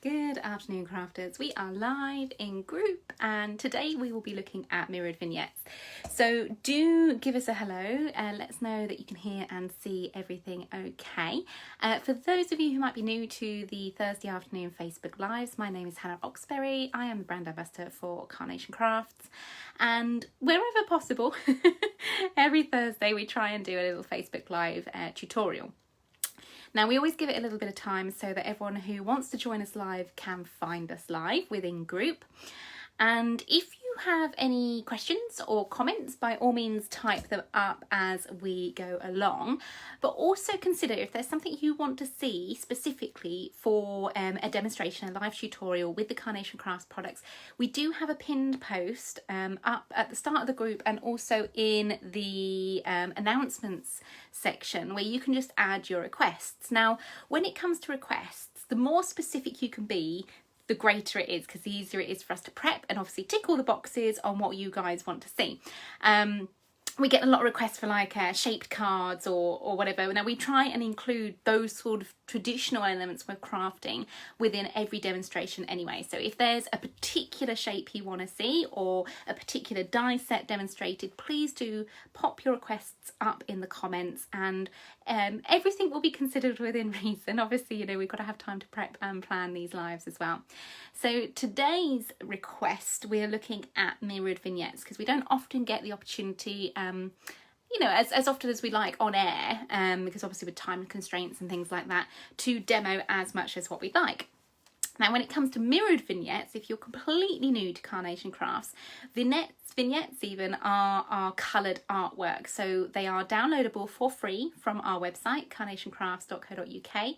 Good afternoon, crafters. We are live in group and today we will be looking at mirrored vignettes. So do give us a hello and let us know that you can hear and see everything okay. For those of you who might be new to the Thursday afternoon Facebook Lives, my name is Hannah Oxberry. I am the brand ambassador for Carnation Crafts, and wherever possible, every Thursday we try and do a little Facebook Live tutorial. Now, we always give it a little bit of time so that everyone who wants to join us live can find us live within group. And if you have any questions or comments, by all means type them up as we go along. But also consider if there's something you want to see specifically for a demonstration, a live tutorial with the Carnation Crafts products. We do have a pinned post up at the start of the group and also in the announcements section where you can just add your requests. Now, when it comes to requests, the more specific you can be, the greater it is, because the easier it is for us to prep and obviously tick all the boxes on what you guys want to see. We get a lot of requests for like shaped cards or whatever. Now we try and include those sort of traditional elements we're crafting within every demonstration anyway. So if there's a particular shape you want to see or a particular die set demonstrated, please do pop your requests up in the comments, and everything will be considered within reason. Obviously, you know, we've got to have time to prep and plan these lives as well. So today's request, we're looking at mirrored vignettes because we don't often get the opportunity you know, as often as we like on air, because obviously with time constraints and things like that, to demo as much as what we'd like. Now, when it comes to mirrored vignettes, if you're completely new to Carnation Crafts, vignettes even are coloured artwork. So they are downloadable for free from our website, carnationcrafts.co.uk.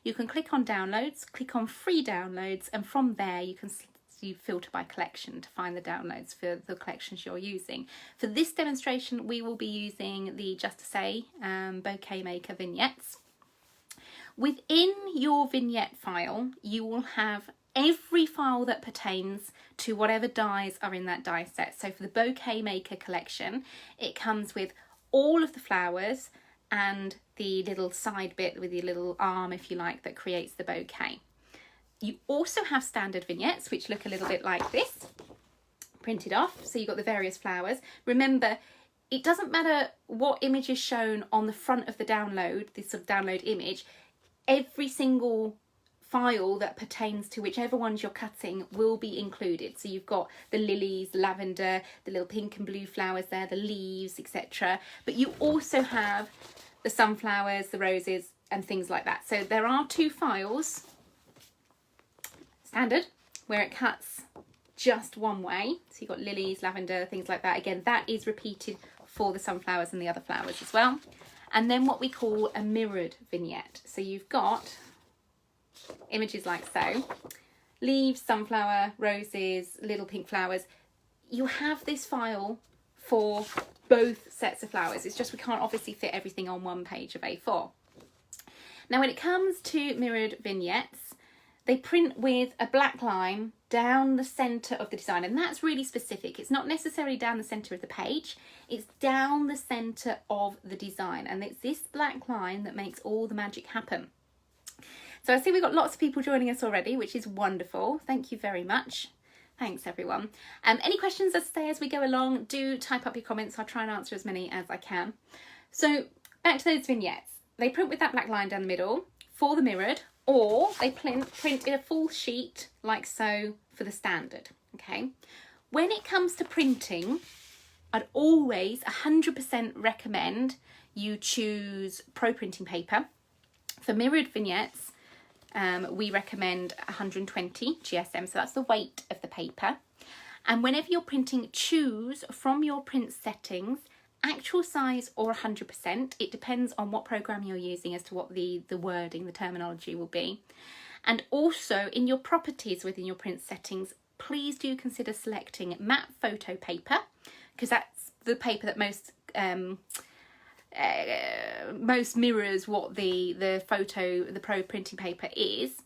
You can click on downloads, click on free downloads, and from there you can filter by collection to find the downloads for the collections you're using. For this demonstration, we will be using the Just to Say Bouquet Maker vignettes. Within your vignette file, you will have every file that pertains to whatever dies are in that die set. So for the Bouquet Maker collection, it comes with all of the flowers and the little side bit with the little arm, if you like, that creates the bouquet. You also have standard vignettes, which look a little bit like this, printed off. So you've got the various flowers. Remember, it doesn't matter what image is shown on the front of the download, this sort of download image, every single file that pertains to whichever ones you're cutting will be included. So you've got the lilies, lavender, the little pink and blue flowers there, the leaves, etc. But you also have the sunflowers, the roses, and things like that. So there are two files, standard, where it cuts just one way. So you've got lilies, lavender, things like that. Again, that is repeated for the sunflowers and the other flowers as well. And then what we call a mirrored vignette. So you've got images like so, leaves, sunflower, roses, little pink flowers. You have this file for both sets of flowers. It's just we can't obviously fit everything on one page of A4. Now, when it comes to mirrored vignettes, they print with a black line down the centre of the design, and that's really specific. It's not necessarily down the centre of the page, it's down the centre of the design, and it's this black line that makes all the magic happen. So I see we've got lots of people joining us already, which is wonderful. Thank you very much. Thanks, everyone. Any questions, as we go along, do type up your comments. I'll try and answer as many as I can. So back to those vignettes. They print with that black line down the middle for the mirrored, or they print in a full sheet like so for the standard, okay? When it comes to printing, I'd always 100% recommend you choose pro printing paper. For mirrored vignettes, we recommend 120 GSM, so that's the weight of the paper. And whenever you're printing, choose from your print settings actual size or 100%. It depends on what program you're using as to what the wording, the terminology will be. And also in your properties within your print settings, please do consider selecting matte photo paper, because that's the paper that most mirrors what the pro printing paper is.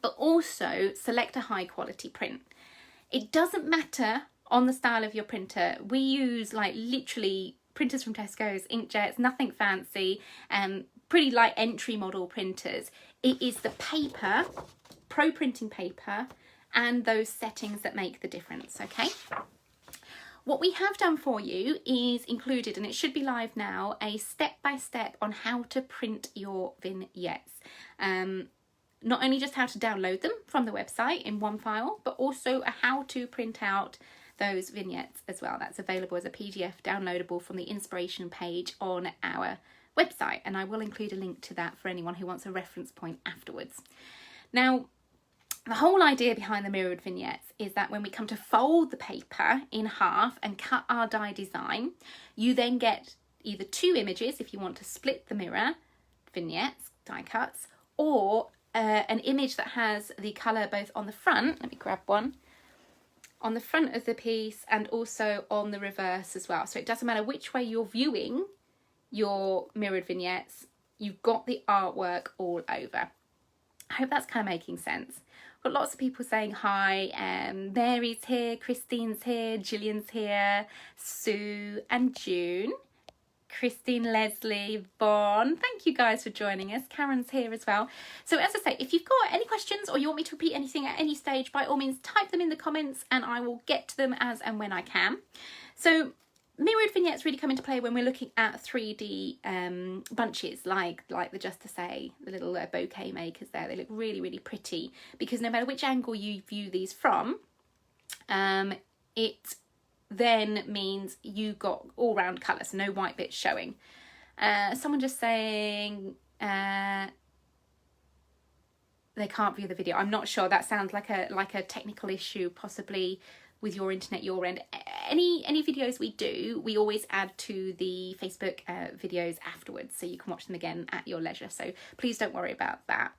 But also select a high quality print. It doesn't matter on the style of your printer. We use like literally printers from Tesco's, inkjets, nothing fancy, pretty light entry model printers. It is the paper pro printing paper and those settings that make the difference, okay? What we have done for you is included, and it should be live now, a step-by-step on how to print your vignettes. Not only just how to download them from the website in one file, but also a how to print out those vignettes as well. That's available as a PDF downloadable from the inspiration page on our website, and I will include a link to that for anyone who wants a reference point afterwards. Now, the whole idea behind the mirrored vignettes is that when we come to fold the paper in half and cut our die design, you then get either two images if you want to split the mirror, vignettes, die cuts, or an image that has the colour both on the front, let me grab one, on the front of the piece and also on the reverse as well. So it doesn't matter which way you're viewing your mirrored vignettes, you've got the artwork all over. I hope that's kind of making sense. Got lots of people saying hi. Mary's here, Christine's here, Gillian's here, Sue and June. Christine, Leslie, Vaughn, thank you guys for joining us. Karen's here as well. So as I say, if you've got any questions or you want me to repeat anything at any stage, by all means type them in the comments and I will get to them as and when I can. So mirrored vignettes really come into play when we're looking at 3D bunches like the Just to Say, the little bouquet makers there. They look really, really pretty because no matter which angle you view these from, it then means you got all round colour, so no white bits showing. Someone just saying they can't view the video. I'm not sure. That sounds like a technical issue, possibly with your internet, your end. Any videos we do, we always add to the Facebook videos afterwards, so you can watch them again at your leisure. So please don't worry about that.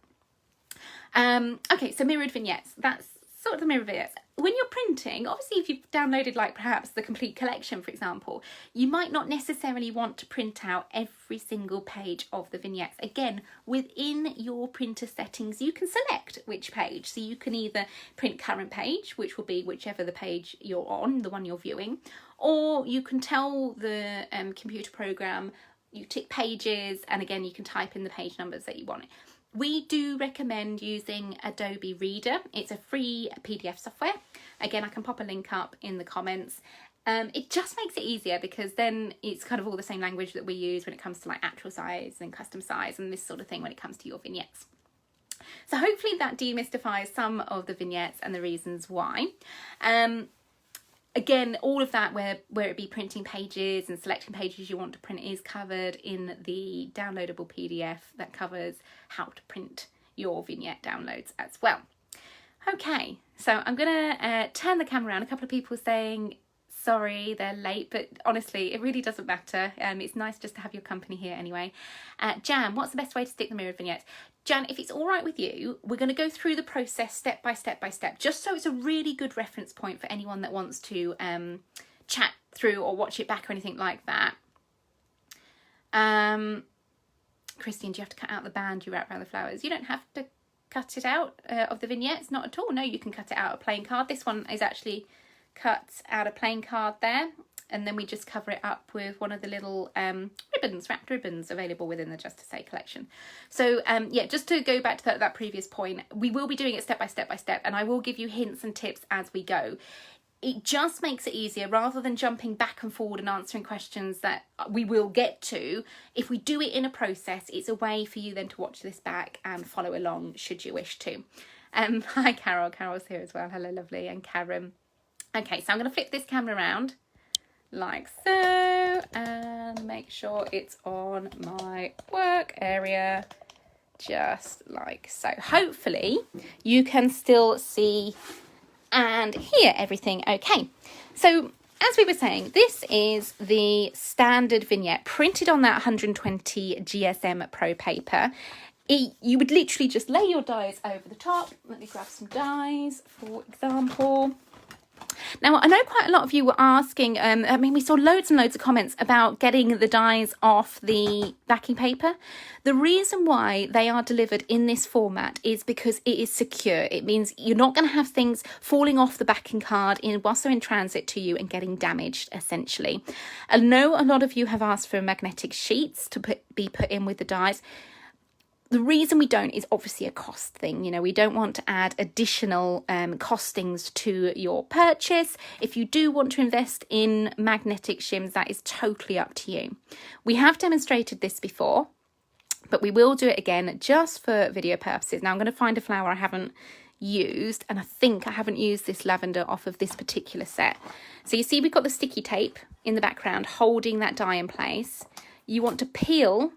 Okay, so mirrored vignettes. That's sort of the mirrored vignettes. When you're printing, obviously if you've downloaded like perhaps the complete collection, for example, you might not necessarily want to print out every single page of the vignettes. Again, within your printer settings, you can select which page. So you can either print current page, which will be whichever the page you're on, the one you're viewing, or you can tell the computer program, you tick pages, and again, you can type in the page numbers that you want. We do recommend using Adobe Reader. It's a free PDF software. Again, I can pop a link up in the comments. It just makes it easier because then it's kind of all the same language that we use when it comes to like actual size and custom size and this sort of thing when it comes to your vignettes. So hopefully that demystifies some of the vignettes and the reasons why. Again, all of that, where it be printing pages and selecting pages you want to print, is covered in the downloadable PDF that covers how to print your vignette downloads as well. Okay, so I'm going to turn the camera around. A couple of people saying, sorry, they're late, but honestly, it really doesn't matter. It's nice just to have your company here anyway. Jan, what's the best way to stick the mirrored vignettes? Jan, if it's all right with you, we're going to go through the process step by step by step, just so it's a really good reference point for anyone that wants to chat through or watch it back or anything like that. Christine, do you have to cut out the band you wrap around the flowers? You don't have to cut it out of the vignettes, not at all. No, you can cut it out of a plain card. This one is actually cut out a plain card there, and then we just cover it up with one of the little ribbons, wrapped ribbons available within the Just to Say collection. So yeah, just to go back to that previous point, we will be doing it step by step by step, and I will give you hints and tips as we go. It just makes it easier rather than jumping back and forward and answering questions that we will get to. If we do it in a process, it's a way for you then to watch this back and follow along should you wish to. Hi Carol, Carol's here as well. Hello lovely, and Karen. Okay, so I'm going to flip this camera around like so and make sure it's on my work area just like so. Hopefully you can still see and hear everything okay. So as we were saying, this is the standard vignette printed on that 120 GSM Pro paper. You would literally just lay your dies over the top. Let me grab some dies, for example. Now, I know quite a lot of you were asking, I mean, we saw loads and loads of comments about getting the dies off the backing paper. The reason why they are delivered in this format is because it is secure. It means you're not going to have things falling off the backing card whilst they're in transit to you and getting damaged, essentially. I know a lot of you have asked for magnetic sheets to be put in with the dies. The reason we don't is obviously a cost thing. You know, we don't want to add additional costings to your purchase. If you do want to invest in magnetic shims, that is totally up to you. We have demonstrated this before, but we will do it again just for video purposes. Now I'm going to find a flower I haven't used, and I think I haven't used this lavender off of this particular set. So you see we've got the sticky tape in the background holding that die in place. You want to peel.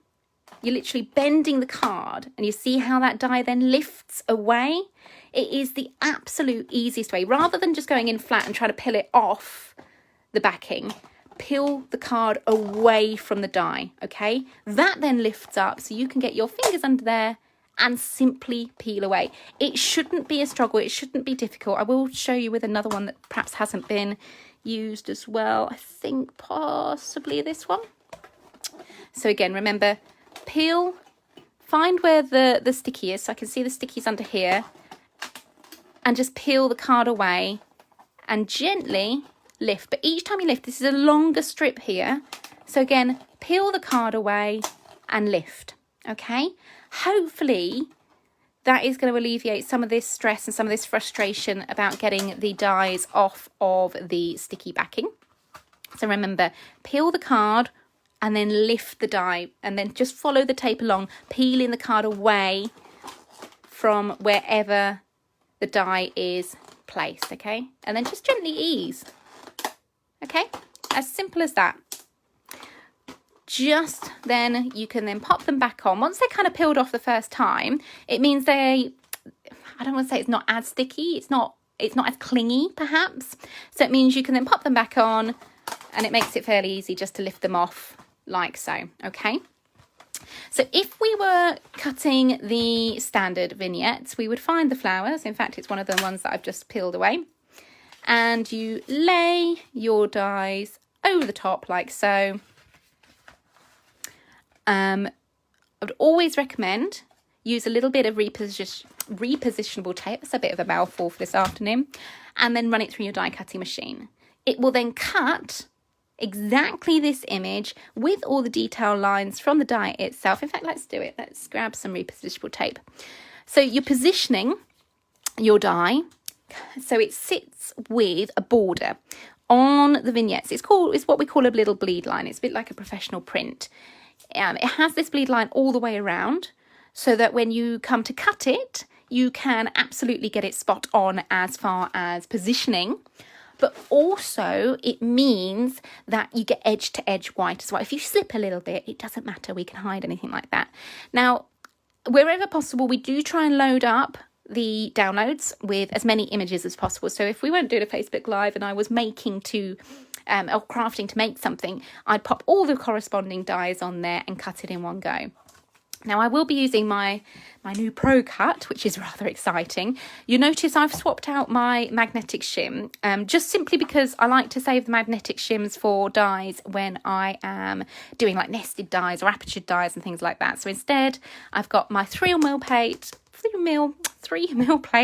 You're literally bending the card, and you see how that die then lifts away. It is the absolute easiest way. Rather than just going in flat and trying to peel it off the backing, peel the card away from the die, okay? That then lifts up so you can get your fingers under there and simply peel away. It shouldn't be a struggle. It shouldn't be difficult. I will show you with another one that perhaps hasn't been used as well. I think possibly this one. So again, remember, peel, find where the sticky is, so I can see the stickies under here, and just peel the card away and gently lift. But each time you lift, this is a longer strip here, so again, peel the card away and lift, okay? Hopefully that is going to alleviate some of this stress and some of this frustration about getting the dies off of the sticky backing. So remember, peel the card and then lift the die, and then just follow the tape along, peeling the card away from wherever the die is placed, okay? And then just gently ease, okay? As simple as that. Just then you can then pop them back on. Once they're kind of peeled off the first time, it means I don't want to say it's not as sticky, it's not as clingy perhaps. So it means you can then pop them back on, and it makes it fairly easy just to lift them off like so, okay? So if we were cutting the standard vignettes, we would find the flowers. In fact, it's one of the ones that I've just peeled away. And you lay your dies over the top like so. I would always recommend use a little bit of repositionable tape. That's a bit of a mouthful for this afternoon. And then run it through your die cutting machine. It will then cut exactly this image with all the detail lines from the die itself. In fact, let's do it. Let's grab some repositionable tape. So you're positioning your die so it sits with a border on the vignettes. It's what we call a little bleed line. It's a bit like a professional print. It has this bleed line all the way around so that when you come to cut it, you can absolutely get it spot on as far as positioning. But also it means that you get edge to edge white as well. If you slip a little bit, it doesn't matter. We can hide anything like that. Now, wherever possible, we do try and load up the downloads with as many images as possible. So if we weren't doing a Facebook Live and I was making or crafting to make something, I'd pop all the corresponding dies on there and cut it in one go. Now I will be using my new Pro Cut, which is rather exciting. You notice I've swapped out my magnetic shim, just simply because I like to save the magnetic shims for dies when I am doing like nested dies or apertured dies and things like that. So instead, I've got my 3mm plate,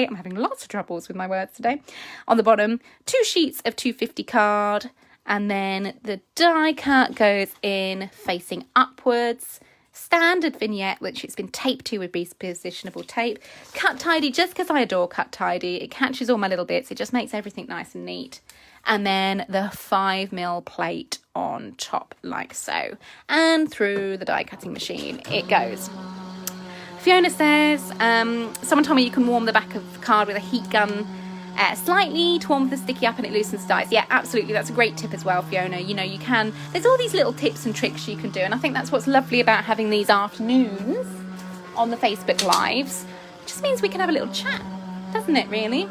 I'm having lots of troubles with my words today, on the bottom, 2 sheets of 250 card, and then the die cut goes in facing upwards. Standard vignette, which it's been taped to with repositionable tape. Cut tidy, just because I adore cut tidy. It catches all my little bits. It just makes everything nice and neat. And then the 5mm plate on top, like so. And through the die cutting machine it goes. Fiona says, someone told me you can warm the back of the card with a heat gun slightly to warm the sticky up and it loosens dies. Yeah, absolutely. That's a great tip as well, Fiona. You know, you can, there's all these little tips and tricks you can do. And I think that's what's lovely about having these afternoons on the Facebook Lives. It just means we can have a little chat, doesn't it, really?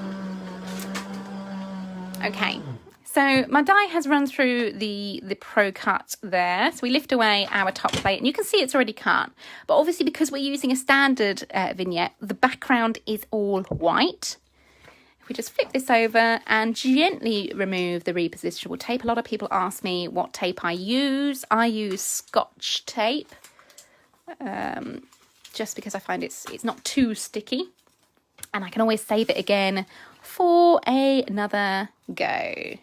Okay. So my die has run through the Pro Cut there. So we lift away our top plate and you can see it's already cut. But obviously because we're using a standard vignette, the background is all white. If we just flip this over and gently remove the repositionable tape. A lot of people ask me what tape I use. I use Scotch tape, just because I find it's not too sticky. And I can always save it again for another go.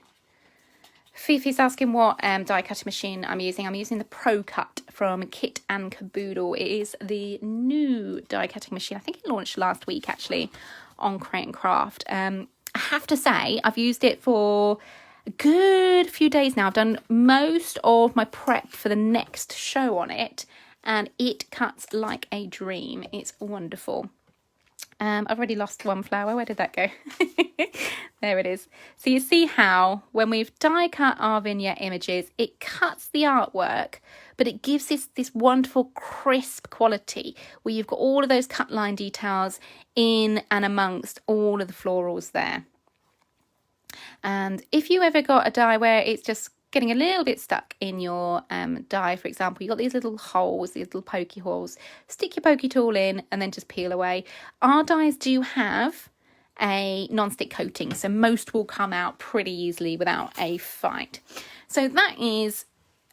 Fifi's asking what die cutting machine I'm using. I'm using the Pro Cut from Kit and Caboodle. It is the new die cutting machine. I think it launched last week actually on Create and Craft. I have to say I've used it for a good few days now. I've done most of my prep for the next show on it, and it cuts like a dream. It's wonderful. I've already lost one flower. Where did that go? There it is. So you see how when we've die cut our vignette images, it cuts the artwork, but it gives us this wonderful crisp quality where you've got all of those cut line details in and amongst all of the florals there. And if you ever got a die where it's just getting a little bit stuck in your die, for example, you've got these little holes, these little pokey holes, stick your pokey tool in and then just peel away. Our dies do have a non-stick coating, so most will come out pretty easily without a fight. So that is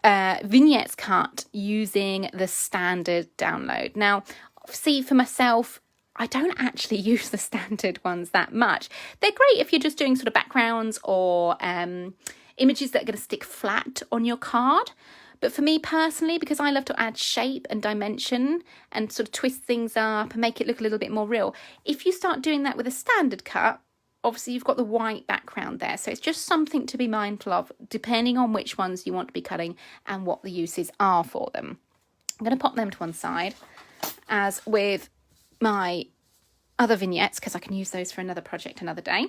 vignettes cut using the standard download. Now, obviously for myself, I don't actually use the standard ones that much. They're great if you're just doing sort of backgrounds or images that are going to stick flat on your card. But for me personally, because I love to add shape and dimension and sort of twist things up and make it look a little bit more real, if you start doing that with a standard cut, obviously you've got the white background there. So it's just something to be mindful of depending on which ones you want to be cutting and what the uses are for them. I'm going to pop them to one side, as with my other vignettes, because I can use those for another project another day.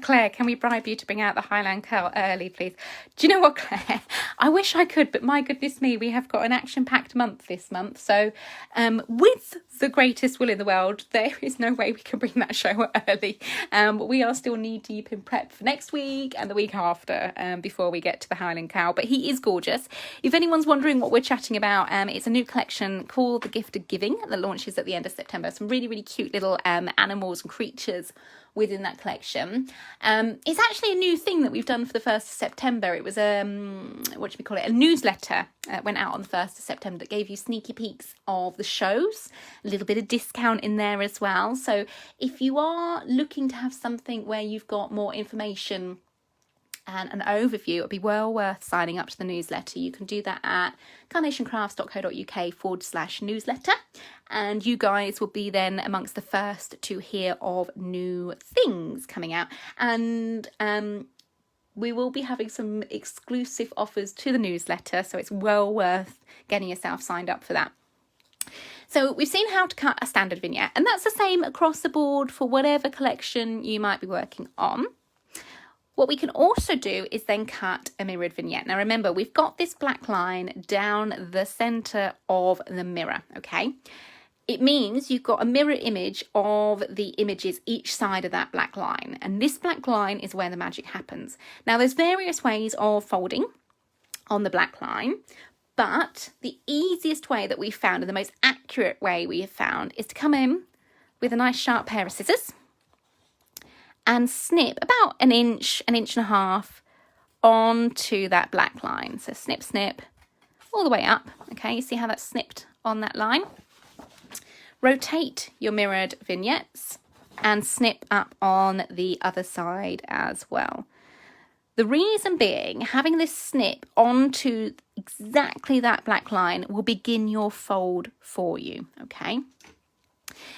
Claire, can we bribe you to bring out the Highland curl early, please? Do you know what, Claire? I wish I could, but my goodness me, we have got an action-packed month this month. So with the greatest will in the world, there is no way we can bring that show early. We are still knee-deep in prep for next week and the week after before we get to the Highland cow. But he is gorgeous. If anyone's wondering what we're chatting about, it's a new collection called The Gift of Giving that launches at the end of September. Some really, really cute little animals and creatures within that collection. It's actually a new thing that we've done for the 1st of September. It was a newsletter went out on the 1st of September that gave you sneaky peeks of the shows, a little bit of discount in there as well. So if you are looking to have something where you've got more information and an overview, it'd be well worth signing up to the newsletter. You can do that at carnationcrafts.co.uk/newsletter, and you guys will be then amongst the first to hear of new things coming out. And we will be having some exclusive offers to the newsletter, so it's well worth getting yourself signed up for that. So we've seen how to cut a standard vignette, and that's the same across the board for whatever collection you might be working on. What we can also do is then cut a mirrored vignette. Now remember, we've got this black line down the centre of the mirror, okay? It means you've got a mirror image of the images each side of that black line. And this black line is where the magic happens. Now there's various ways of folding on the black line, but the easiest way that we've found and the most accurate way we have found is to come in with a nice sharp pair of scissors and snip about an inch and a half onto that black line. So snip, snip, all the way up. Okay, you see how that's snipped on that line? Rotate your mirrored vignettes and snip up on the other side as well. The reason being, having this snip onto exactly that black line will begin your fold for you, okay?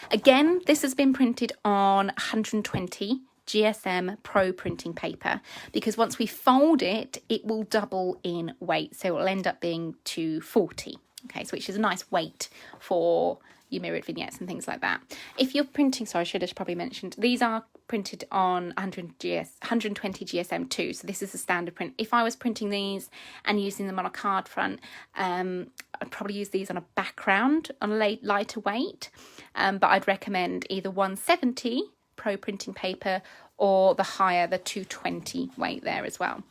Again, this has been printed on 120 GSM Pro printing paper, because once we fold it, it will double in weight. So it will end up being 240, okay, so which is a nice weight for your mirrored vignettes and things like that. If you're printing, sorry, I should have probably mentioned, these are printed on 120 GSM 2, so this is a standard print. If I was printing these and using them on a card front, I'd probably use these on a background on a lighter weight, but I'd recommend either 170 Pro printing paper or the higher, the 220 weight there as well.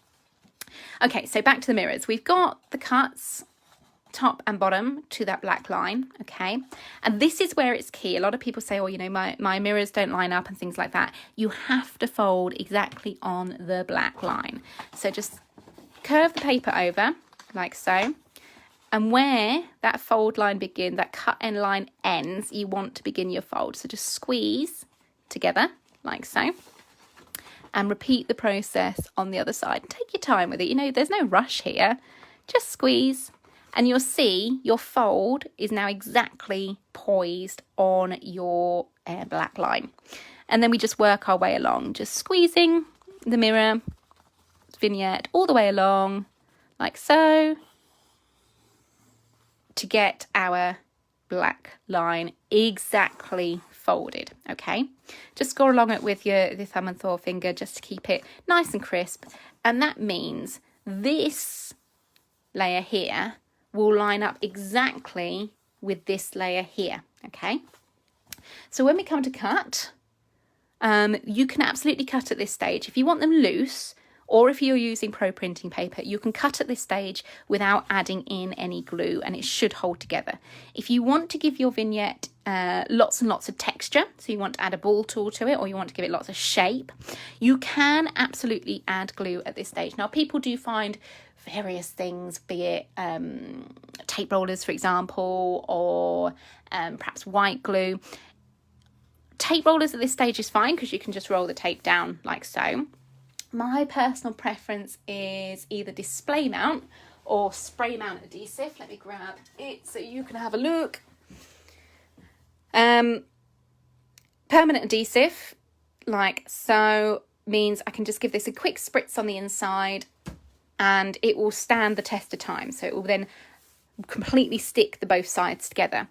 Okay, so back to the mirrors. We've got the cuts top and bottom to that black line, okay, and this is where it's key. A lot of people say, oh, you know, my mirrors don't line up and things like that. You have to fold exactly on the black line. So just curve the paper over like so, and where that fold line begins, that cut end line ends, you want to begin your fold. So just squeeze together like so. and repeat the process on the other side. Take your time with it. You know, there's no rush here. Just squeeze and you'll see your fold is now exactly poised on your black line. And then we just work our way along, just squeezing the mirror vignette all the way along like so to get our black line exactly folded. Okay, just go along it with your thumb and forefinger just to keep it nice and crisp. And that means this layer here will line up exactly with this layer here. Okay, so when we come to cut, you can absolutely cut at this stage. If you want them loose, or if you're using pro printing paper, you can cut at this stage without adding in any glue, and it should hold together. If you want to give your vignette lots and lots of texture, so you want to add a ball tool to it, or you want to give it lots of shape, you can absolutely add glue at this stage. Now, people do find various things, be it tape rollers, for example, or perhaps white glue. Tape rollers at this stage is fine because you can just roll the tape down like so. My personal preference is either display mount or spray mount adhesive. Let me grab it so you can have a look. Permanent adhesive, like so, means I can just give this a quick spritz on the inside and it will stand the test of time. So it will then completely stick the both sides together.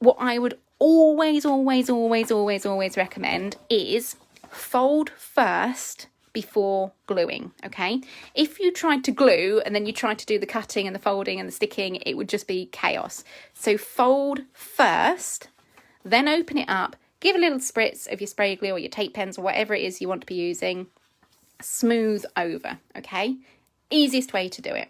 What I would always recommend is fold first before gluing. Okay, if you tried to glue and then you tried to do the cutting and the folding and the sticking, it would just be chaos. So fold first, then open it up, give a little spritz of your spray glue or your tape pens or whatever it is you want to be using, smooth over. Okay, easiest way to do it.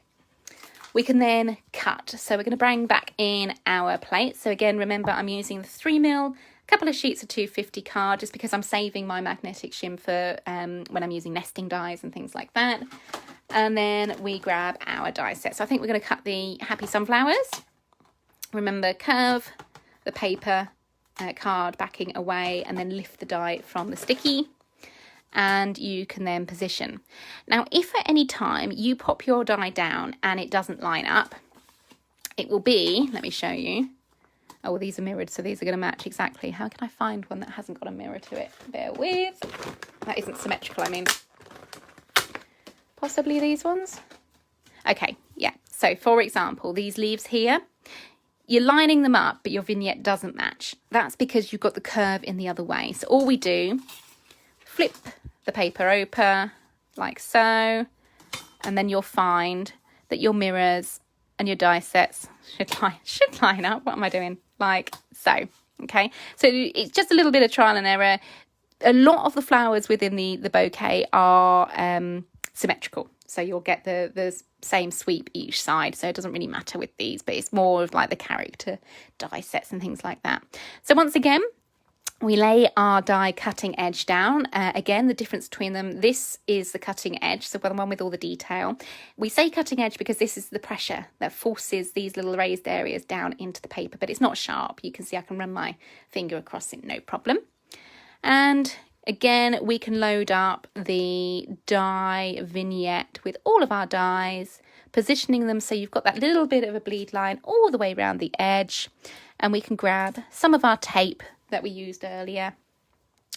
We can then cut. So we're going to bring back in our plate. So again, remember I'm using the 3mm, a couple of sheets of 250 card, just because I'm saving my magnetic shim for when I'm using nesting dies and things like that. And then we grab our die set. So I think we're going to cut the Happy Sunflowers. Remember, curve the paper card backing away and then lift the die from the sticky. And you can then position. Now, if at any time you pop your die down and it doesn't line up, it will be, let me show you. Oh, well, these are mirrored, so these are going to match exactly. How can I find one that hasn't got a mirror to it? Bear with. That isn't symmetrical, I mean. Possibly these ones? Okay, yeah. So, for example, these leaves here, you're lining them up, but your vignette doesn't match. That's because you've got the curve in the other way. So all we do, flip the paper over like so, and then you'll find that your mirrors and your die sets should line up. What am I doing? Like so. Okay, so it's just a little bit of trial and error. A lot of the flowers within the bouquet are symmetrical, so you'll get the same sweep each side, so it doesn't really matter with these, but it's more of like the character die sets and things like that. So once again, we lay our die cutting edge down. Again, the difference between them, this is the cutting edge, so the one with all the detail. We say cutting edge because this is the pressure that forces these little raised areas down into the paper, but it's not sharp. You can see I can run my finger across it, no problem. And again, we can load up the die vignette with all of our dies, positioning them so you've got that little bit of a bleed line all the way around the edge. And we can grab some of our tape that we used earlier,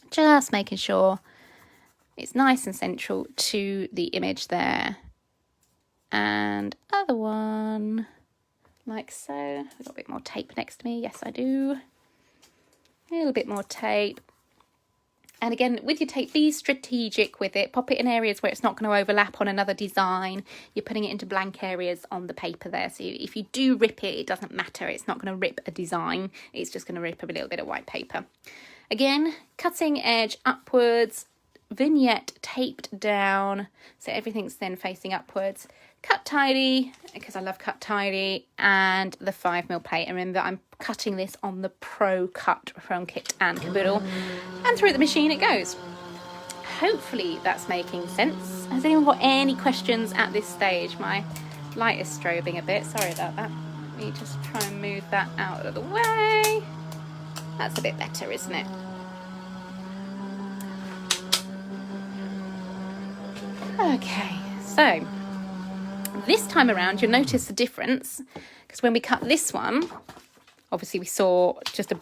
just making sure it's nice and central to the image there. And other one, like so. I've got a bit more tape next to me. Yes, I do. A little bit more tape. And again, with your tape, be strategic with it. Pop it in areas where it's not going to overlap on another design. You're putting it into blank areas on the paper there. So if you do rip it, it doesn't matter. It's not going to rip a design. It's just going to rip a little bit of white paper. Again, cutting edge upwards, vignette taped down. So everything's then facing upwards. Cut tidy, because I love cut tidy, and the 5mm plate. And remember, I'm cutting this on the Pro Cut from Kit and Caboodle, and through the machine it goes. Hopefully that's making sense. Has anyone got any questions at this stage? My light is strobing a bit, sorry about that. Let me just try and move that out of the way. That's a bit better, isn't it? Okay, so this time around you'll notice the difference, because when we cut this one, obviously we saw just a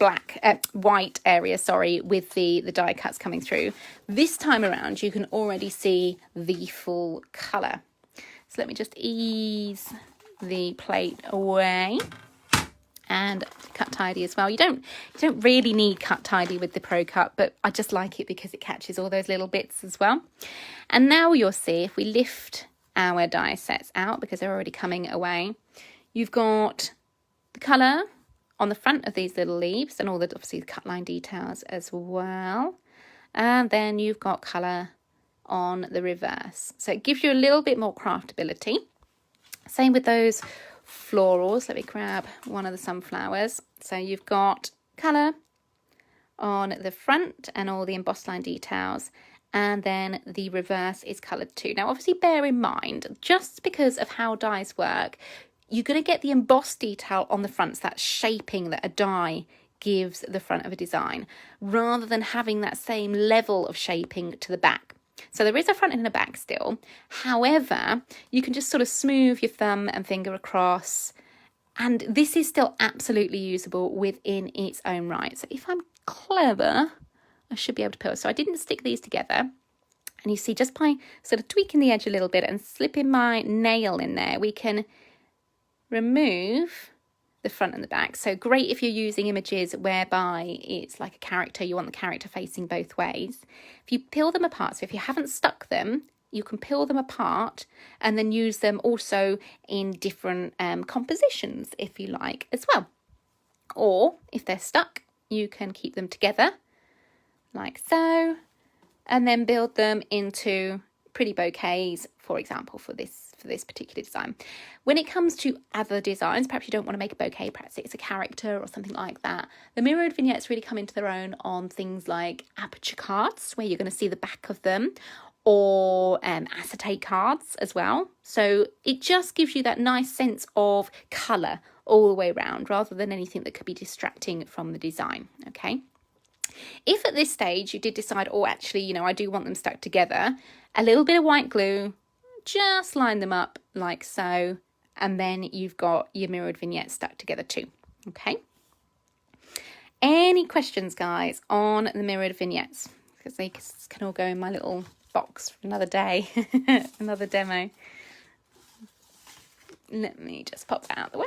white area, with the die cuts coming through. This time around you can already see the full colour. So let me just ease the plate away and cut tidy as well. You don't really need cut tidy with the Pro Cut, but I just like it because it catches all those little bits as well. And now you'll see, if we lift our die sets out, because they're already coming away, you've got the colour on the front of these little leaves and all the, obviously, the cut line details as well. And then you've got colour on the reverse. So it gives you a little bit more craftability. Same with those florals. Let me grab one of the sunflowers. So you've got colour on the front and all the embossed line details, and then the reverse is coloured too. Now obviously bear in mind, just because of how dies work, you're going to get the embossed detail on the front, so that shaping that a die gives the front of a design, rather than having that same level of shaping to the back. So there is a front and a back still. However, you can just sort of smooth your thumb and finger across, and this is still absolutely usable within its own right. So if I'm clever, I should be able to put. So I didn't stick these together, and you see, just by sort of tweaking the edge a little bit and slipping my nail in there, we can remove the front and the back. So great if you're using images whereby it's like a character, you want the character facing both ways. If you peel them apart, so if you haven't stuck them, you can peel them apart and then use them also in different compositions, if you like, as well. Or if they're stuck, you can keep them together like so, and then build them into pretty bouquets, for example, for this particular design. When it comes to other designs, perhaps you don't want to make a bouquet, perhaps it's a character or something like that, the mirrored vignettes really come into their own on things like aperture cards, where you're going to see the back of them, or acetate cards as well. So it just gives you that nice sense of colour all the way around, rather than anything that could be distracting from the design. Okay. If at this stage you did decide, oh, actually, you know, I do want them stuck together, a little bit of white glue, just line them up like so, and then you've got your mirrored vignettes stuck together too. Okay. Any questions, guys, on the mirrored vignettes? Because they can all go in my little box for another day, another demo. Let me just pop that out of the way.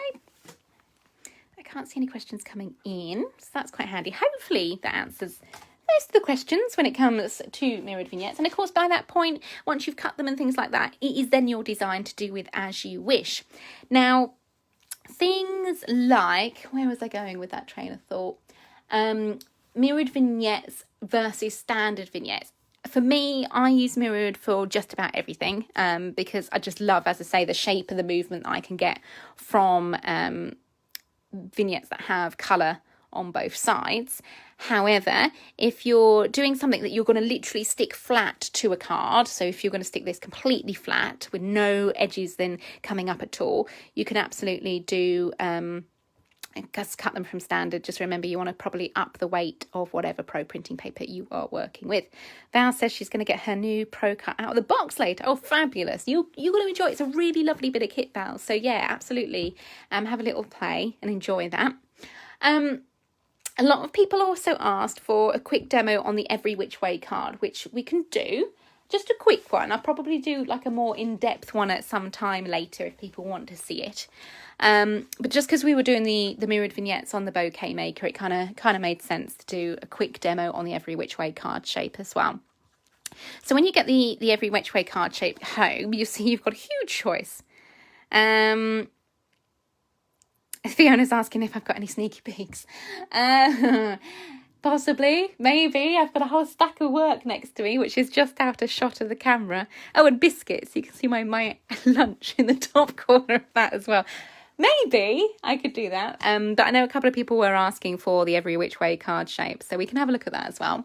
I can't see any questions coming in, so that's quite handy. Hopefully that answers most of the questions when it comes to mirrored vignettes. And of course, by that point, once you've cut them and things like that, it is then your design to do with as you wish. Now, things like, where was I going with that train of thought? Mirrored vignettes versus standard vignettes. For me, I use mirrored for just about everything, because I just love, as I say, the shape and the movement that I can get from vignettes that have colour on both sides. However, if you're doing something that you're going to literally stick flat to a card, so if you're going to stick this completely flat with no edges then coming up at all, you can absolutely do just cut them from standard. Just remember, you want to probably up the weight of whatever pro printing paper you are working with. Val says she's going to get her new Pro Cut out of the box later. Oh, fabulous. You're going to enjoy it. It's a really lovely bit of kit, Val. So yeah, absolutely. Have a little play and enjoy that. A lot of people also asked for a quick demo on the Every Which Way card, which we can do. Just a quick one. I'll probably do like a more in-depth one at some time later if people want to see it. But just because we were doing the mirrored vignettes on the Bouquet Maker, it kind of made sense to do a quick demo on the Every Which Way card shape as well. So when you get the Every Which Way card shape home, you see you've got a huge choice. Fiona's asking if I've got any sneaky peeks. Possibly, maybe. I've got a whole stack of work next to me, which is just out of shot of the camera. Oh, and biscuits. You can see my lunch in the top corner of that as well. Maybe I could do that. But I know a couple of people were asking for the Every Which Way card shape, so we can have a look at that as well.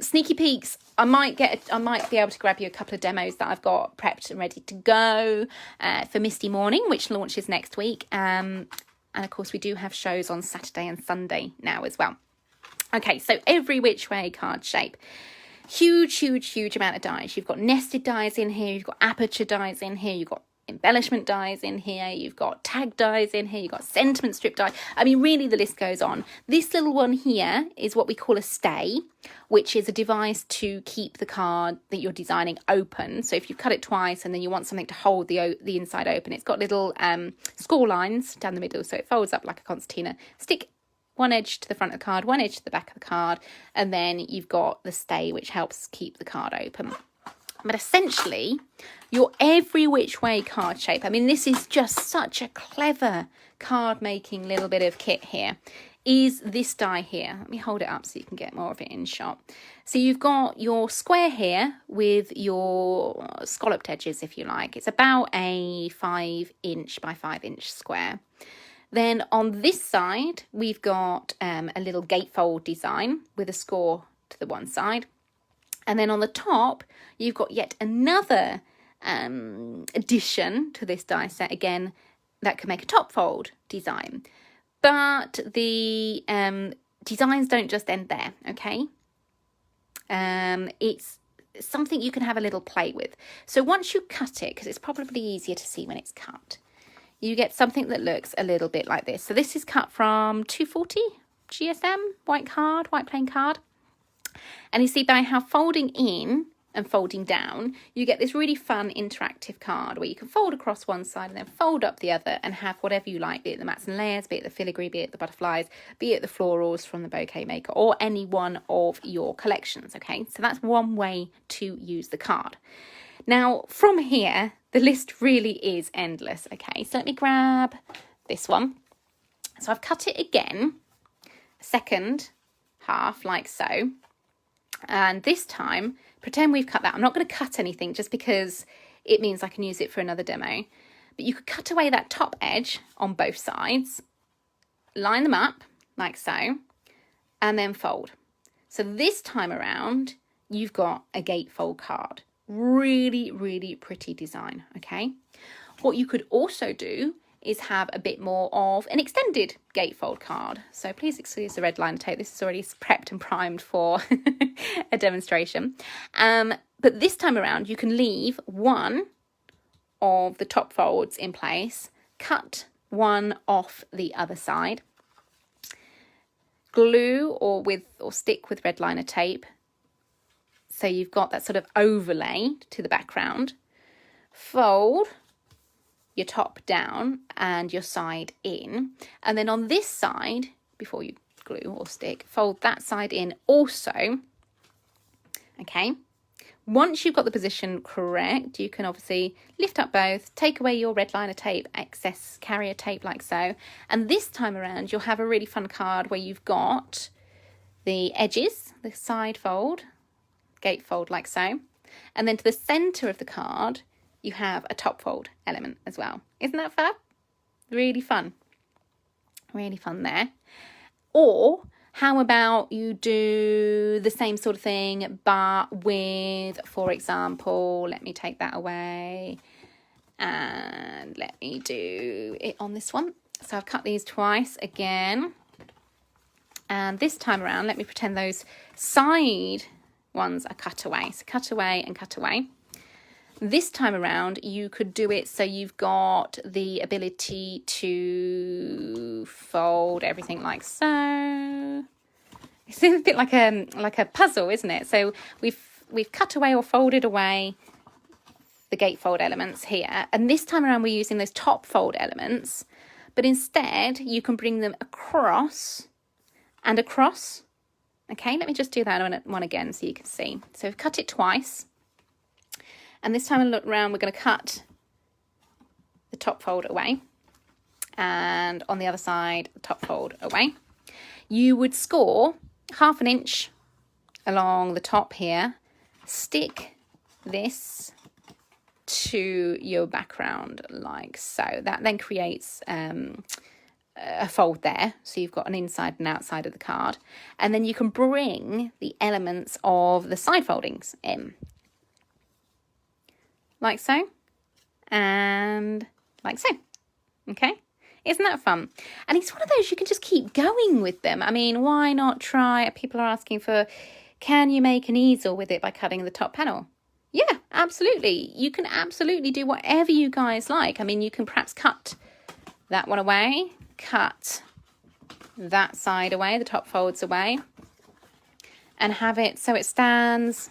Sneaky peeks. I might be able to grab you a couple of demos that I've got prepped and ready to go for Misty Morning, which launches next week. And of course, we do have shows on Saturday and Sunday now as well. Okay, so Every Which Way card shape. huge amount of dies. You've got nested dies in here, you've got aperture dies in here, you've got embellishment dies in here, you've got tag dies in here, you've got sentiment strip die. I mean, really, the list goes on. This little one here is what we call a stay, which is a device to keep the card that you're designing open. So if you've cut it twice and then you want something to hold the inside open, it's got little score lines down the middle, so it folds up like a concertina. Stick one edge to the front of the card, one edge to the back of the card, and then you've got the stay, which helps keep the card open. But essentially, your every which way card shape, I mean, this is just such a clever card making little bit of kit here, is this die here. Let me hold it up so you can get more of it in shot. So you've got your square here with your scalloped edges, if you like. It's about a 5" by 5" square. Then on this side, we've got a little gatefold design with a score to the one side. And then on the top, you've got yet another addition to this die set, again, that can make a top fold design. But the designs don't just end there, okay? It's something you can have a little play with. So once you cut it, because it's probably easier to see when it's cut, you get something that looks a little bit like this. So this is cut from 240 GSM, white plain card. And you see by how folding in and folding down, you get this really fun interactive card where you can fold across one side and then fold up the other and have whatever you like, be it the mats and layers, be it the filigree, be it the butterflies, be it the florals from the bouquet maker, or any one of your collections, okay? So that's one way to use the card. Now, from here, the list really is endless, okay? So let me grab this one. So I've cut it again, second half like so. And this time, pretend we've cut that. I'm not going to cut anything just because it means I can use it for another demo. But you could cut away that top edge on both sides, line them up like so, and then fold. So this time around, you've got a gatefold card. Really pretty design, okay? What you could also do is have a bit more of an extended gatefold card. So please excuse the red line tape. This is already prepped and primed for a demonstration. But this time around, you can leave one of the top folds in place, cut one off the other side, glue or stick with red liner tape. So you've got that sort of overlay to the background. Fold your top down and your side in, and then on this side, before you glue or stick, fold that side in also, okay? Once you've got the position correct, you can obviously lift up both, take away your red liner tape, excess carrier tape like so, and this time around you'll have a really fun card where you've got the edges, the side fold, gatefold like so, and then to the centre of the card you have a top fold element as well. Isn't that fab? Really fun. Really fun there. Or how about you do the same sort of thing, but with, for example, let me take that away and let me do it on this one. So I've cut these twice again. And this time around, let me pretend those side ones are cut away. So cut away and cut away. This time around, you could do it so you've got the ability to fold everything like so. It's a bit like a puzzle, isn't it? So we've cut away or folded away the gatefold elements here, and this time around we're using those top fold elements, but instead you can bring them across and across. Okay, let me just do that one again so you can see. So we've cut it twice. And this time I look around, we're going to cut the top fold away. And on the other side, the top fold away. You would score 1/2 inch along the top here. Stick this to your background like so. That then creates a fold there. So you've got an inside and outside of the card. And then you can bring the elements of the side foldings in. Like so, and like so, okay? Isn't that fun? And it's one of those you can just keep going with them. I mean, why not try, people are asking for Can you make an easel with it by cutting the top panel? Yeah, absolutely. You can absolutely do whatever you guys like. I mean, you can perhaps cut that one away, cut that side away, the top folds away, and have it so it stands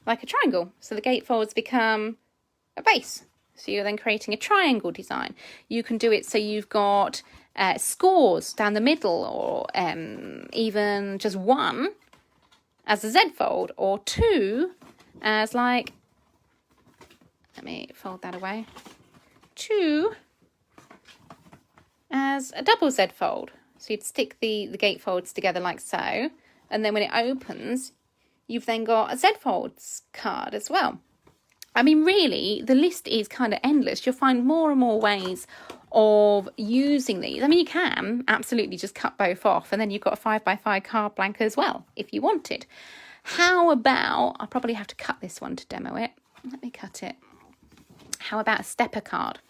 like a triangle. So the gatefolds become a base. So you're then creating a triangle design. You can do it so you've got scores down the middle, or even just one as a Z fold, or two as like, let me fold that away, two as a double Z fold. So you'd stick the gatefolds together like so, and then when it opens, you've then got a Z folds card as well. I mean, really, the list is kind of endless. You'll find more and more ways of using these. I mean, you can absolutely just cut both off, and then you've got a 5x5 card blank as well, if you wanted. How about, I'll probably have to cut this one to demo it. Let me cut it. How about a stepper card?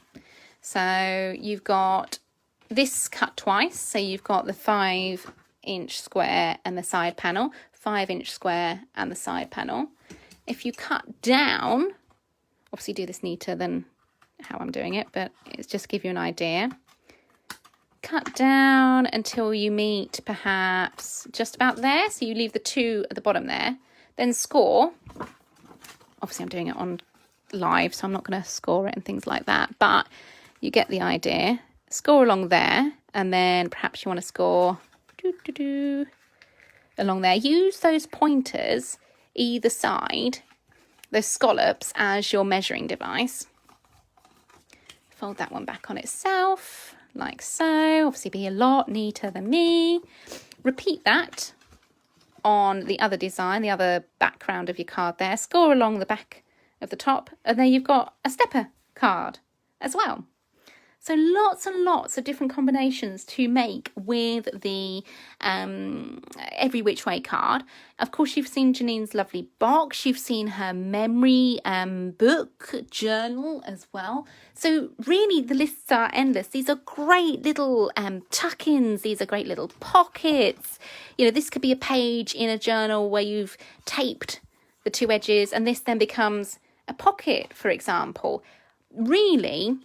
So you've got this cut twice. So you've got the 5-inch square and the side panel, 5-inch square and the side panel. If you cut down, obviously do this neater than how I'm doing it, but it's just to give you an idea. Cut down until you meet perhaps just about there. So you leave the 2 at the bottom there. Then score. Obviously I'm doing it on live, so I'm not going to score it and things like that. But you get the idea. Score along there. And then perhaps you want to score along there. Use those pointers either side, those scallops, as your measuring device. Fold that one back on itself, like so. Obviously be a lot neater than me. Repeat that on the other design, the other background of your card there. Score along the back of the top, and then you've got a stepper card as well. So lots and lots of different combinations to make with the Every Which Way card. Of course, you've seen Janine's lovely box. You've seen her memory book, journal as well. So really, the lists are endless. These are great little tuck-ins. These are great little pockets. You know, this could be a page in a journal where you've taped the 2 edges, and this then becomes a pocket, for example. Really,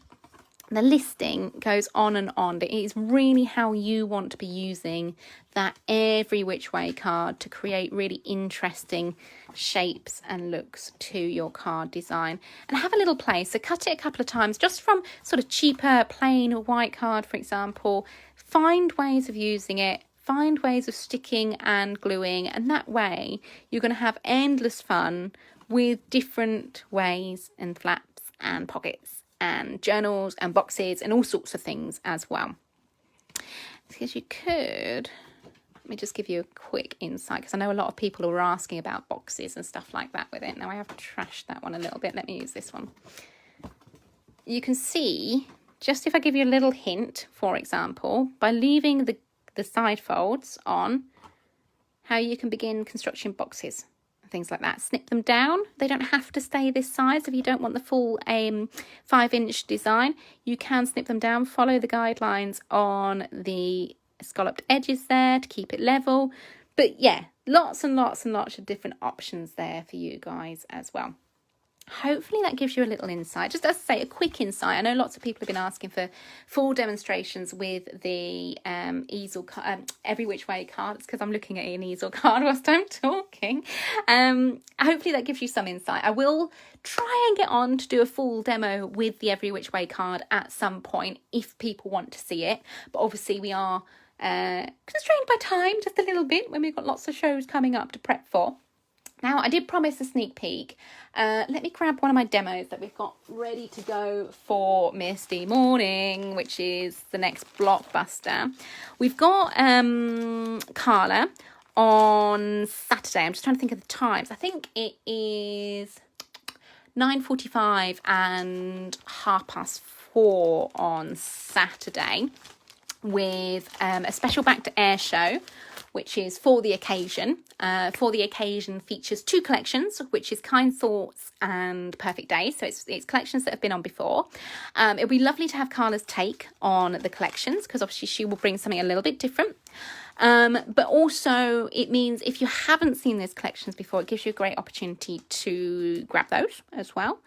the listing goes on and on. It is really how you want to be using that Every Which Way card to create really interesting shapes and looks to your card design. And have a little play. So cut it a couple of times, just from sort of cheaper, plain white card, for example. Find ways of using it. Find ways of sticking and gluing. And that way, you're going to have endless fun with different ways and flaps and pockets and journals and boxes and all sorts of things as well. Because you could, let me just give you a quick insight, because I know a lot of people were asking about boxes and stuff like that with it. Now I have trashed that one a little bit. Let me use this one. You can see, just if I give you a little hint, for example, by leaving the side folds on, how you can begin construction boxes. Things like that. Snip them down. They don't have to stay this size. If you don't want the full 5-inch design, you can snip them down. Follow the guidelines on the scalloped edges there to keep it level. But yeah, lots and lots and lots of different options there for you guys as well. Hopefully that gives you a little insight. Just as I say, a quick insight. I know lots of people have been asking for full demonstrations with the easel Every Which Way card. It's because I'm looking at an easel card whilst I'm talking. Hopefully that gives you some insight. I will try and get on to do a full demo with the Every Which Way card at some point if people want to see it. But obviously we are constrained by time just a little bit when we've got lots of shows coming up to prep for. Now, I did promise a sneak peek. Let me grab one of my demos that we've got ready to go for Misty morning, which is the next blockbuster. We've got Carla on Saturday. I'm just trying to think of the times. I think it is 9:45 and 4:30 on Saturday with a special Back to Air show which is For the Occasion. For the Occasion features 2 collections, which is Kind Thoughts and Perfect Day. So it's collections that have been on before. It'll be lovely to have Carla's take on the collections, because obviously she will bring something a little bit different. But also it means if you haven't seen those collections before, it gives you a great opportunity to grab those as well.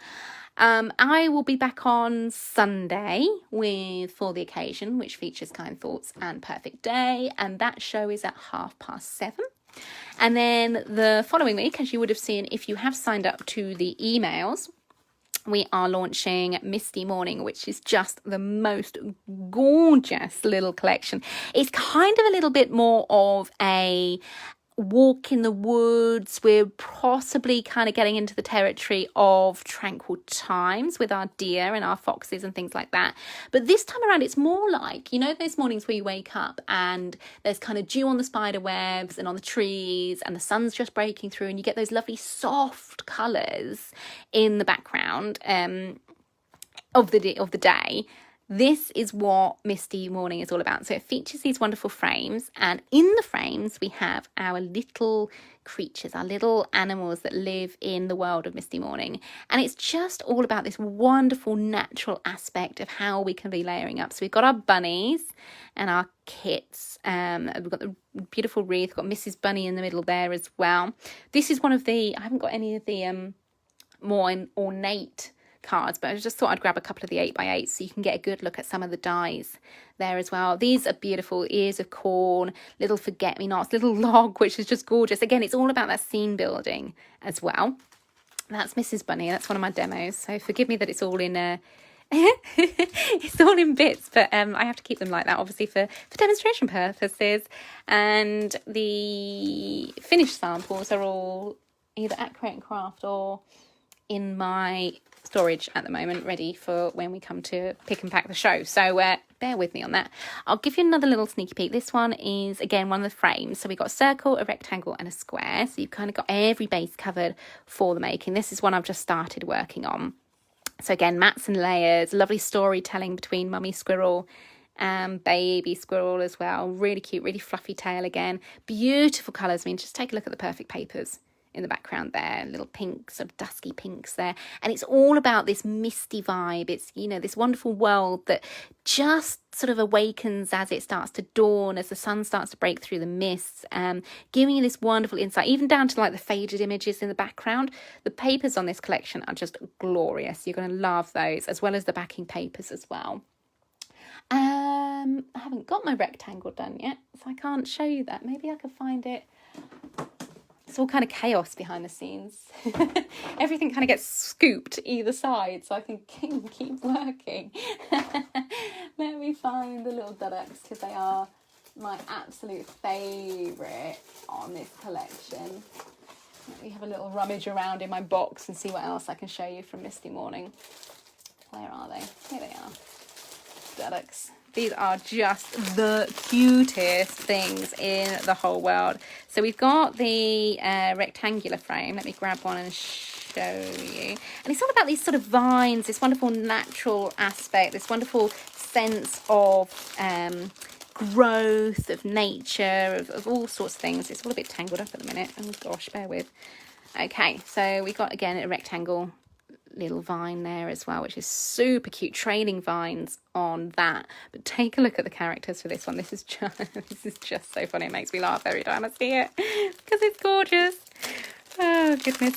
I will be back on Sunday with For the Occasion, which features Kind Thoughts and Perfect Day, and that show is at 7:30. And then the following week, as you would have seen if you have signed up to the emails, we are launching Misty Morning, which is just the most gorgeous little collection. It's kind of a little bit more of a walk in the woods. We're possibly kind of getting into the territory of tranquil times with our deer and our foxes and things like that. But this time around, it's more like, you know, those mornings where you wake up and there's kind of dew on the spider webs and on the trees and the sun's just breaking through, and you get those lovely soft colours in the background of the day. This is what Misty Morning is all about. So it features these wonderful frames, and in the frames we have our little creatures, our little animals that live in the world of Misty Morning. And it's just all about this wonderful natural aspect of how we can be layering up. So we've got our bunnies and our kits. We've got the beautiful wreath. We've got Mrs. Bunny in the middle there as well. This is one of the, I haven't got any of the more ornate cards, but I just thought I'd grab a couple of the 8x8 so you can get a good look at some of the dies there as well. These are beautiful ears of corn, little forget-me-nots, little log, which is just gorgeous. Again, it's all about that scene building as well. That's Mrs. Bunny. That's one of my demos, so forgive me that it's all in it's all in bits, but I have to keep them like that, obviously, for demonstration purposes. And the finished samples are all either at Create and Craft or in my storage at the moment, ready for when we come to pick and pack the show. So bear with me on that. I'll give you another little sneaky peek. This one is, again, one of the frames. So we've got a circle, a rectangle and a square. So you've kind of got every base covered for the making. This is one I've just started working on. So again, mats and layers, lovely storytelling between mummy squirrel and baby squirrel as well. Really cute, really fluffy tail again. Beautiful colours. I mean, just take a look at the perfect papers in the background there, little pinks, sort of dusky pinks there, and it's all about this misty vibe. It's, you know, this wonderful world that just sort of awakens as it starts to dawn, as the sun starts to break through the mists, giving you this wonderful insight, even down to like the faded images in the background. The papers on this collection are just glorious. You're going to love those, as well as the backing papers as well. I haven't got my rectangle done yet, so I can't show you that. Maybe I could find it. It's all kind of chaos behind the scenes. Everything kind of gets scooped either side so I can keep working. Let me find the little ducks, because they are my absolute favourite on this collection. Let me have a little rummage around in my box and see what else I can show you from Misty Morning. Where are they? Here they are. Ducks. These are just the cutest things in the whole world. So we've got the rectangular frame. Let me grab one and show you. And it's all about these sort of vines, this wonderful natural aspect, this wonderful sense of growth, of nature, of all sorts of things. It's all a bit tangled up at the minute. Oh gosh, bear with. Okay, so we've got, again, a rectangle little vine there as well, which is super cute, trailing vines on that. But take a look at the characters for this one. This is just so funny. It makes me laugh every time I see it because it's gorgeous. Oh goodness.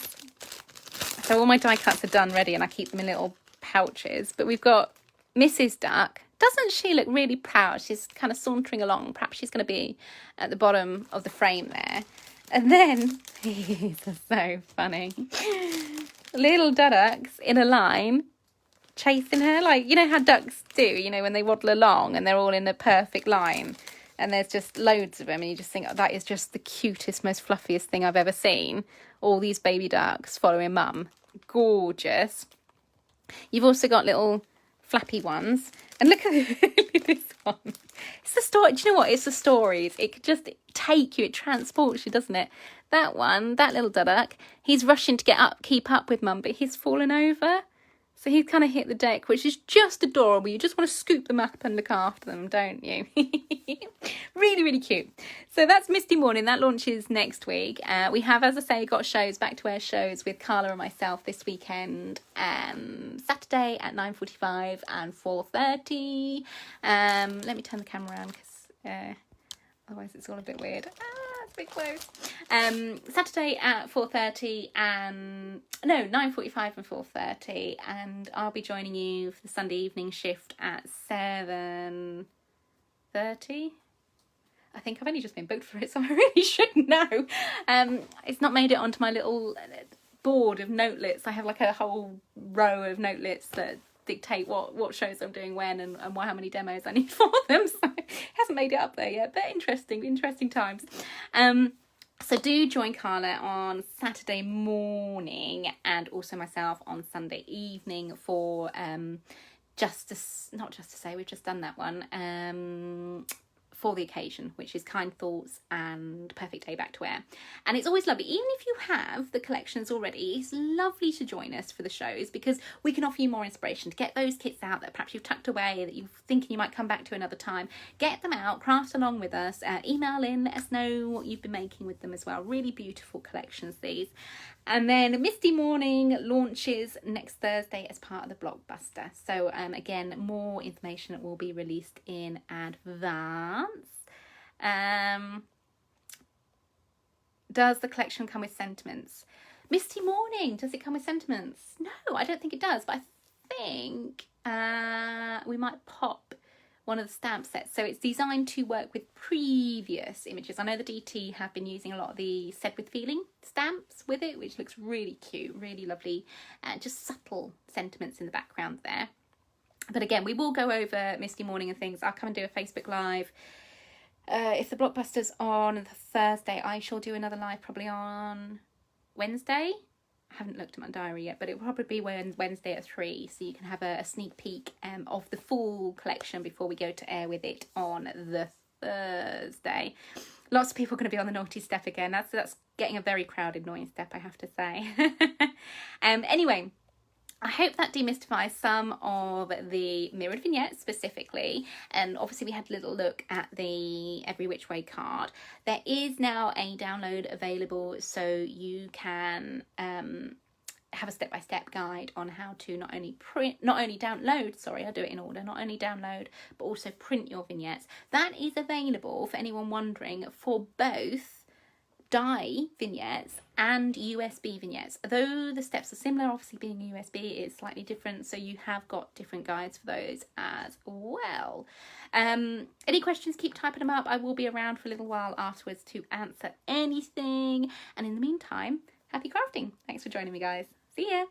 So all my die cuts are done, ready, and I keep them in little pouches. But we've got Mrs. Duck. Doesn't she look really proud? She's kind of sauntering along. Perhaps she's going to be at the bottom of the frame there. And then these are so funny. Little ducks in a line chasing her, like, you know how ducks do, you know, when they waddle along and they're all in a perfect line and there's just loads of them, and you just think, oh, that is just the cutest, most fluffiest thing I've ever seen. All these baby ducks following mum. Gorgeous. You've also got little flappy ones, and look at this one. It's the story. Do you know what? It's the stories. It could just take you, it transports you, doesn't it? That one, that little duck, he's rushing to get up, keep up with mum, but he's fallen over So he's kind of hit the deck, which is just adorable. You just want to scoop them up and look after them, don't you? Really, really cute. So that's Misty Morning. That launches next week. We have, as I say, got shows, back to air shows with Carla and myself this weekend. Saturday at 9:45 and 4:30. Let me turn the camera around because otherwise it's all a bit weird. It's a bit close. Saturday at 4:30 and 9:45 and 4:30, and I'll be joining you for the Sunday evening shift at 7:30. I think I've only just been booked for it, so I really should know. It's not made it onto my little board of notelets. I have like a whole row of notelets that dictate what shows I'm doing when and how many demos I need for them. So it hasn't made it up there yet, but interesting times. So do join Carla on Saturday morning and also myself on Sunday evening for not just to say, we've just done that one. For the occasion, which is Kind Thoughts and Perfect Day Back to Wear. And it's always lovely, even if you have the collections already, it's lovely to join us for the shows because we can offer you more inspiration to get those kits out that perhaps you've tucked away, that you're thinking you might come back to another time. Get them out, craft along with us, email in, let us know what you've been making with them as well. Really beautiful collections, these. And then Misty Morning launches next Thursday as part of the Blockbuster. So again, more information will be released in advance. Does the collection come with sentiments? Misty Morning, does it come with sentiments? No, I don't think it does, but I think we might pop one of the stamp sets. So it's designed to work with previous images. I know the DT have been using a lot of the Said With Feeling stamps with it, which looks really cute, really lovely, just subtle sentiments in the background there. But again, we will go over Misty Morning and things. I'll come and do a Facebook Live. If the Blockbuster's on the Thursday, I shall do another live probably on Wednesday. I haven't looked at my diary yet, but it will probably be Wednesday at 3, so you can have a sneak peek of the full collection before we go to air with it on the Thursday. Lots of people are going to be on the naughty step again. That's getting a very crowded naughty step, I have to say. Anyway, I hope that demystifies some of the mirrored vignettes specifically. And obviously we had a little look at the Every Which Way card. There is now a download available, so you can have a step-by-step guide on how to not only download, I'll do it in order, not only download, but also print your vignettes. That is available for anyone wondering for both die vignettes and USB vignettes. Though the steps are similar, obviously being USB is slightly different, so you have got different guides for those as well. Any questions, keep typing them up. I will be around for a little while afterwards to answer anything, and in the meantime, happy crafting. Thanks for joining me, guys. See ya.